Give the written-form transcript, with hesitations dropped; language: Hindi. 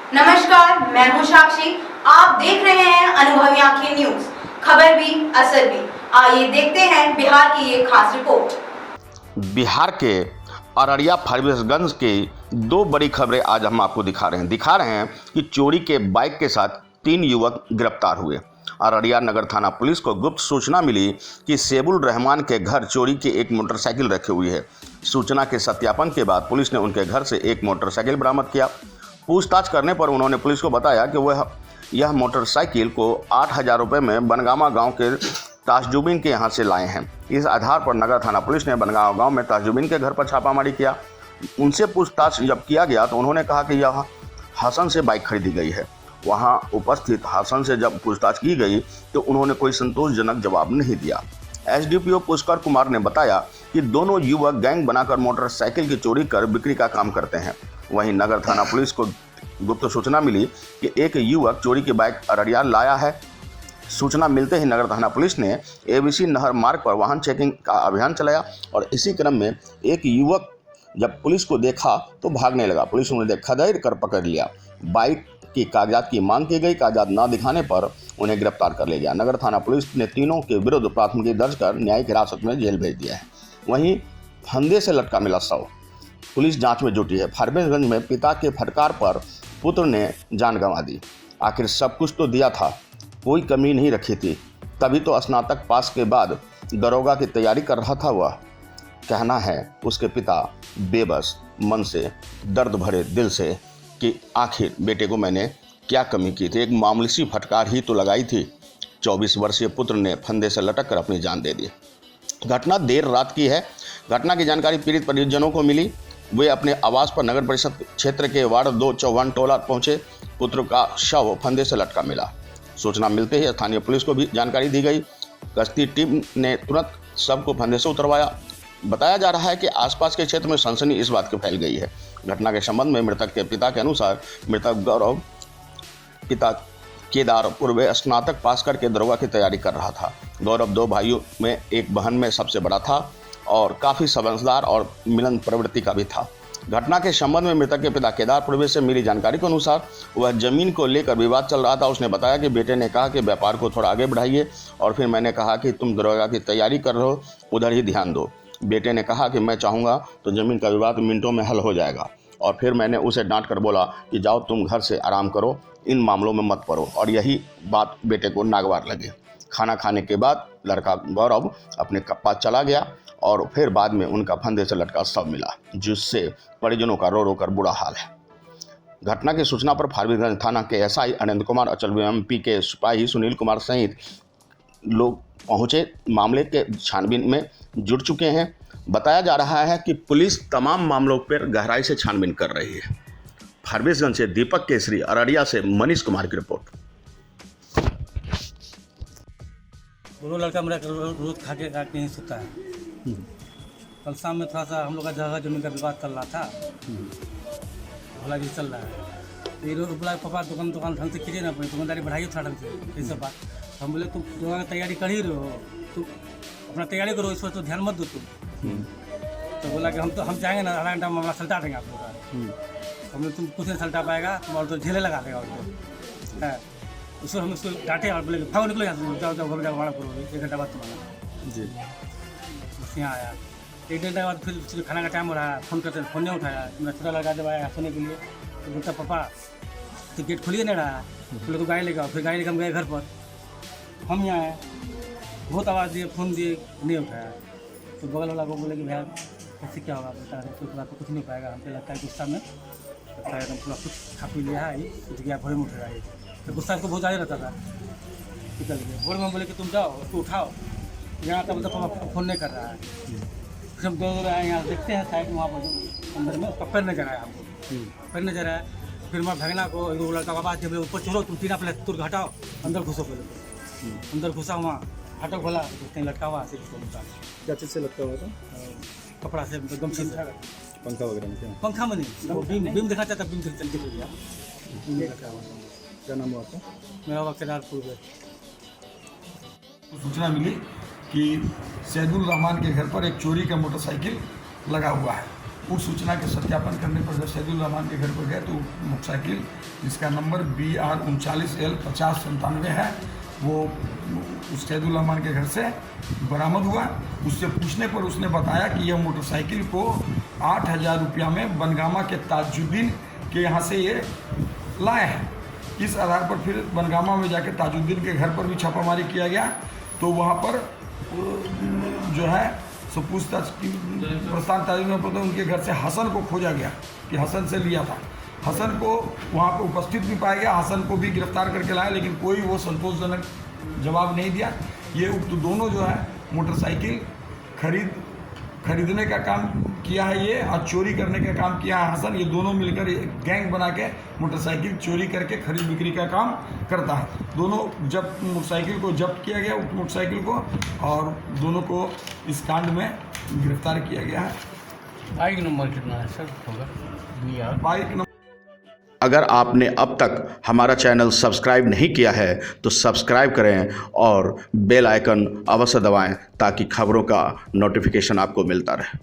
नमस्कार, मैं हूं साक्षी। आप देख रहे हैं अनुभवी आंखें न्यूज, खबर भी असर भी। आइए देखते हैं बिहार की ये खास रिपोर्ट। बिहार के अररिया फारबिसगंज की दो बड़ी खबरें आज हम आपको दिखा रहे हैं कि चोरी के बाइक के साथ 3 युवक गिरफ्तार हुए। अररिया नगर थाना पुलिस को गुप्त सूचना मिली कि सेबुल रहमान के घर चोरी की एक मोटरसाइकिल रखी हुई है। सूचना के सत्यापन के बाद पुलिस ने उनके घर से एक मोटरसाइकिल बरामद किया। पूछताछ करने पर उन्होंने पुलिस को बताया कि वह यह मोटरसाइकिल को 8,000 रुपये में बनगामा गांव के ताजुबीन के यहाँ से लाए हैं। इस आधार पर नगर थाना पुलिस ने बनगामा गांव में ताजुबीन के घर पर छापामारी किया। उनसे पूछताछ जब किया गया तो उन्होंने कहा कि यह हसन से बाइक खरीदी गई है। वहां उपस्थित हसन से जब पूछताछ की गई तो उन्होंने कोई संतोषजनक जवाब नहीं दिया। एसडीपीओ पुष्कर कुमार ने बताया कि दोनों युवक गैंग बनाकर मोटरसाइकिल की चोरी कर बिक्री का काम करते हैं। वहीं नगर थाना पुलिस को गुप्त सूचना मिली कि एक युवक चोरी की बाइक अररिया लाया है। सूचना मिलते ही नगर थाना पुलिस ने एबीसी नहर मार्ग पर वाहन चेकिंग का अभियान चलाया और इसी क्रम में एक युवक जब पुलिस को देखा तो भागने लगा। पुलिस ने उन्हें खदेड़ कर पकड़ लिया। बाइक की कागजात की मांग की गई। कागजात न दिखाने पर उन्हें गिरफ्तार कर लिया गया। नगर थाना पुलिस ने तीनों के विरुद्ध प्राथमिकी दर्ज कर न्यायिक हिरासत में जेल भेज दिया है। वहीं फंदे से लटका मिला शव, पुलिस जांच में जुटी है। फारबिसगंज में पिता के फटकार पर पुत्र ने जान गंवा दी। आखिर सब कुछ तो दिया था, कोई कमी नहीं रखी थी, तभी तो स्नातक पास के बाद दरोगा की तैयारी कर रहा था वह। कहना है उसके पिता बेबस मन से, दर्द भरे दिल से कि आखिर बेटे को मैंने क्या कमी की थी, एक मामूली सी फटकार ही तो लगाई थी। 24 वर्षीय पुत्र ने फंदे से लटक कर अपनी जान दे दी। घटना देर रात की है। घटना की जानकारी पीड़ित परिजनों को मिली। वे अपने आवास पर नगर परिषद क्षेत्र के वार्ड 2 चौहान टोला पहुंचे। पुत्र का शव फंदे से लटका मिला। सूचना मिलते ही स्थानीय पुलिस को भी जानकारी दी गई। गश्ती टीम ने तुरंत शव को फंदे से उतरवाया। बताया जा रहा है कि आसपास के क्षेत्र में सनसनी इस बात की फैल गई है। घटना के संबंध में मृतक के पिता के अनुसार मृतक गौरव पिता केदारपुर में स्नातक पास करके दरोगा की तैयारी कर रहा था। गौरव 2 भाइयों में एक बहन में सबसे बड़ा था और काफ़ी समझदार और मिलन प्रवृत्ति का भी था। घटना के संबंध में मृतक के पिता केदारपुर से मिली जानकारी के अनुसार वह जमीन को लेकर विवाद चल रहा था। उसने बताया कि बेटे ने कहा कि व्यापार को थोड़ा आगे बढ़ाइए और फिर मैंने कहा कि तुम दरोगा की तैयारी कर रहे हो, उधर ही ध्यान दो। बेटे ने कहा कि मैं चाहूँगा तो ज़मीन का विवाद मिनटों में हल हो जाएगा और फिर मैंने उसे डांट कर बोला कि जाओ तुम घर से आराम करो, इन मामलों में मत पड़ो। और यही बात बेटे को नागवार लगी। खाना खाने के बाद लड़का गौरव अपने पास चला गया और फिर बाद में उनका फंदे से लटका शव मिला, जिससे परिजनों का रो रो कर बुरा हाल है। घटना की सूचना पर फारबिसगंज थाना के एसआई अनंत कुमार, अचल एमपी के सिपाही सुनील कुमार सहित लोग पहुंचे, मामले के छानबीन में जुट चुके हैं। बताया जा रहा है कि पुलिस तमाम मामलों पर गहराई से छानबीन कर रही है। फारबिसगंज से दीपक केसरी, अररिया से मनीष कुमार की रिपोर्ट। दोनों लड़का मेरा रोज खा के नहीं सोता है। कल शाम में थोड़ा सा हम लोग का जगह जमीन का विवाद चल रहा था, भला भी चल रहा है। ये लोग बोला पापा दुकान ढंग से कीजिए ना, अपनी दुकानदारी बढ़ाइए थोड़ा ढंग से, ये सब बात। हम बोले तुम जगह की तैयारी कर ही रहे हो, तुम अपना तैयारी करो, इस पर तो ध्यान मत दो तुम। तो बोला कि हम जाएंगे ना, आधा घंटा में हमारा सल्टा देंगे आप लोग का। हमने तुम कुछ नहीं सल्टा पाएगा, तुम और तो झेले लगा देगा और तो है। उसको हम उसको डांटे और बोले भागो निकलो यहाँ से, जाओ घर जाओ, हमारा करो। 1 घंटा बाद तुम्हारा जी बस यहाँ आया। 1 घंटे बाद फिर खाना का टाइम हो रहा है, फ़ोन करते फ़ोन नहीं उठाया। मेरा छोटा लड़का जब आया सोने के लिए तो बोलता पापा तो गेट खोलिए नहीं रहा। बोले तो गाड़ी लेकर आओ। फिर गाड़ी लेकर हम गए घर पर। हम यहाँ आए, बहुत आवाज़ दिए, फ़ोन दिए, नहीं उठाया। तो बगल वाला को बोले कि भैया कैसे क्या होगा, बेटा तो कुछ नहीं पाएगा। हमको लगता है गुस्सा में लगता है एकदम पूरा कुछ खा पी लिया है, कुछ गया भोरे में उठेगा। ये तो गुस्सा उसको बहुत ज़्यादा रहता था। निकल गया भोर में, बोले कि तुम जाओ उसको उठाओ। यहाँ आता बोलता पापा फ़ोन नहीं कर रहा है। फिर हम दो आए, यहाँ देखते हैं साइड में, वहाँ पर अंदर में उसका पैर नजर आया हमको, पैर नजर आया। फिर मैं भगना को एक लड़का का आवाज़, जब ऊपर चलो तुम तीना पहले तुर हटाओ, अंदर घुसो पहले। अंदर घुसा, वहाँ फाटक खोला, देखते हैं लटका हुआ है। क्या चीज़ से लटका हुआ था? कपड़ा से, गमछी से। पंखा वगैरह में? पंखा में नहीं, वो बीम देखना चाहता, बीम से चल के गया। क्या नाम हुआ आपका? मेरा हुआ केदारपुर में। सूचना मिली कि सैदुल रहमान के घर पर एक चोरी का मोटरसाइकिल लगा हुआ है। उस सूचना के सत्यापन करने पर जब सैदुल रहमान के घर पर गए तो मोटरसाइकिल जिसका नंबर BR 39L 5097 है वो उस सैदुल रहमान के घर से बरामद हुआ। उससे पूछने पर उसने बताया कि यह मोटरसाइकिल को 8,000 रुपया में बनगामा के ताजुद्दीन के यहाँ से ये लाए हैं। इस आधार पर फिर बनगामा में जाके ताजुद्दीन के घर पर भी छापामारी किया गया तो वहाँ पर जो है सो पूछताछ की प्रस्थान तारीख में पता उनके घर से हसन को खोजा गया कि हसन से लिया था। हसन को वहाँ पर उपस्थित भी पाया गया, हसन को भी गिरफ्तार करके लाया, लेकिन कोई वो संतोषजनक जवाब नहीं दिया। ये उक्त दोनों जो है मोटरसाइकिल खरीदने का काम किया है ये और चोरी करने का काम किया है हसन। ये दोनों मिलकर गैंग बना के मोटरसाइकिल चोरी करके खरीद बिक्री का काम करता है। दोनों जब मोटरसाइकिल को जब्त किया गया उस मोटरसाइकिल को और दोनों को इस कांड में गिरफ्तार किया गया है। बाइक नंबर कितना है सर होगा? बाइक नंबर अगर आपने अब तक हमारा चैनल सब्सक्राइब नहीं किया है तो सब्सक्राइब करें और बेल आइकन अवश्य दबाएं ताकि खबरों का नोटिफिकेशन आपको मिलता रहे।